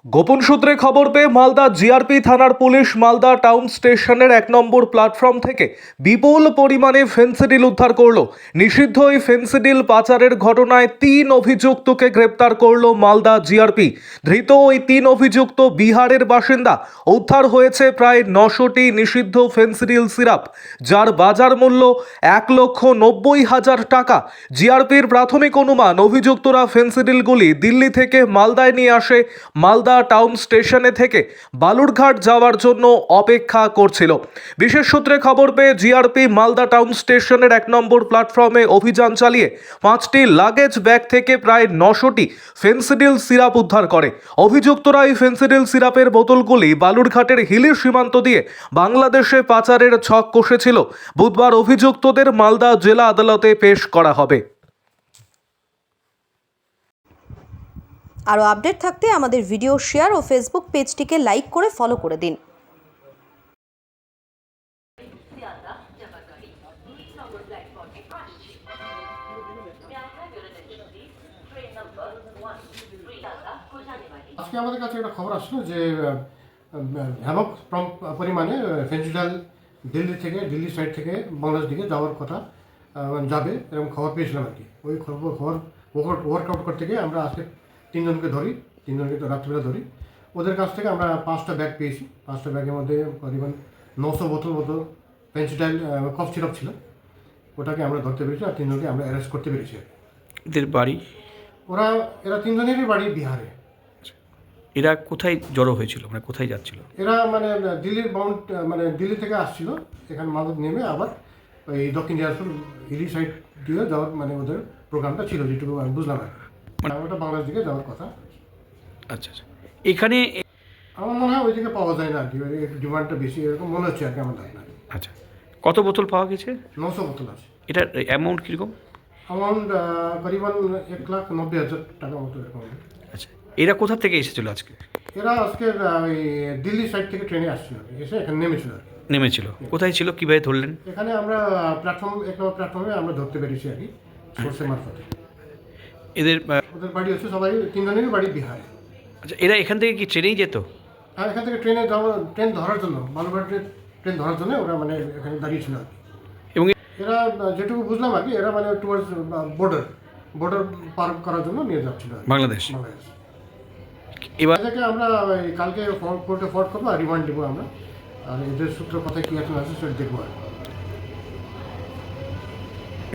গোপন সূত্রে খবর পেয়ে মালদা জিআরপি থানার পুলিশ মালদা টাউন স্টেশনের 1 নম্বর প্ল্যাটফর্ম থেকে বিপুল পরিমাণে ফেন্সিডিল উদ্ধার করলো। নিষিদ্ধ এই ফেন্সিডিল পাচারের ঘটনায় 3 অভিযুক্তকে গ্রেপ্তার করলো মালদা জিআরপি। ধৃত ওই 3 অভিযুক্ত বিহারের বাসিন্দা। উদ্ধার হয়েছে প্রায় 900টি নিষিদ্ধ ফেন্সিডিল সিরাপ, যার বাজার মূল্য 1,90,000 টাকা। জিআরপির প্রাথমিক অনুমান, অভিযুক্তরা ফেন্সিডিলগুলি দিল্লি থেকে মালদায় নিয়ে আসে। মালদা টাউন স্টেশনে থেকে বালুরঘাট যাওয়ার জন্য অপেক্ষা করছিল। বিশেষ সূত্রে খবর পেয়ে জিআরপি মালদা টাউন স্টেশনের 1 নম্বর প্ল্যাটফর্মে অভিযান চালিয়ে 5টি লাগেজ ব্যাগ থেকে প্রায় 900টি ফেন্সিডিল সিরাপ উদ্ধার করে। অভিযুক্তরা এই ফেন্সিডিল সিরাপের বোতলগুলি বালুরঘাটের হিলি সীমান্ত দিয়ে বাংলাদেশে পাচারের ছক কষেছিল। বুধবার অভিযুক্তদের মালদা জেলা আদালতে পেশ করা হবে। আরও আপডেট থাকতে আমাদের ভিডিও শেয়ার ও ফেসবুক পেজটিকে লাইক করে ফলো করে দিন। আজকে আমাদের কাছে একটা খবর আসলো যে ব্যাপক পরিমাণে ফেন্সিডিল দিল্লি সাইড থেকে বাংলাদেশ দিকে যাওয়ার কথা যাবে এরকম খবর পেয়েছিলাম আর কি। ওই খবর ওয়ার্কআউট করতে গিয়ে আমরা আজকে তিনজনকে রাত্রিবেলা ধরি। ওদের কাছ থেকে আমরা 5টা ব্যাগ পেয়েছি। 5টা ব্যাগের মধ্যে করিবন 900 বোতল মতো ফেন্সিডিল কফ সিরাপ ছিল। ওটাকে আমরা ধরতে পেরেছি আর তিনজনকে আমরা অ্যারেস্ট করতে পেরেছি। এদের বাড়ি? এরা তিনজনেরই বাড়ি বিহারে। এরা কোথায় জড়ো হয়েছিল, মানে কোথায় যাচ্ছিল? এরা দিল্লি থেকে আসছিল, এখানে মালদা নেমে আবার ওই দক্ষিণ দিনাজপুর হিলি সাইড দিয়ে যাওয়ার ওদের প্রোগ্রামটা ছিল, যেটুকু আমি বুঝলাম আর মানে ওটা বাংলাদেশ দিকে যাওয়ার কথা। আচ্ছা আচ্ছা, এখানে আমার মনে হয় ওই দিকে পাওয়া যায় না আর কি, ডিমান্ডটা বেশি এরকম মনে হচ্ছে আর কি আমার ধারণা। আচ্ছা, কত বোতল পাওয়া গেছে? 900 বোতল আছে। এটার অ্যামাউন্ট কীরকম? অ্যামাউন্ট করিবন 1,90,000 টাকা মতো এরকম। আচ্ছা, এরা কোথা থেকে এসেছিল আজকে? এরা আজকে ওই দিল্লি সাইড থেকে ট্রেনে আসছিল, এসে এখানে নেমেছিল আর কি। নেমেছিল কোথায় ছিল, কীভাবে ধরলেন? এখানে আমরা প্ল্যাটফর্মে আমরা ধরতে পেরেছি আর কি, সোর্সের মারফতে। ওদের বাড়ি হচ্ছে সবাই তিনজনেরই বাড়ি বিহারে। আচ্ছা, এরা এখান থেকে কি ট্রেনেই যেত? হ্যাঁ, এখান থেকে ট্রেন ধরার জন্য, বালুরঘাটের ট্রেন ধরার জন্য ওরা এখানে দাঁড়িয়েছিল আর কি। এবং এরা যেটুকু বুঝলাম আর কি, এরা টুয়ার্ডস বর্ডার পার করার জন্য নিয়ে যাচ্ছিল বাংলাদেশ। এবার এটাকে আমরা কালকে কোর্টে ফরওয়ার্ড করবো আর রিমান্ড দেবো আমরা, আর এদের সূত্র কথায় কী আছে সেটা দেখবো আর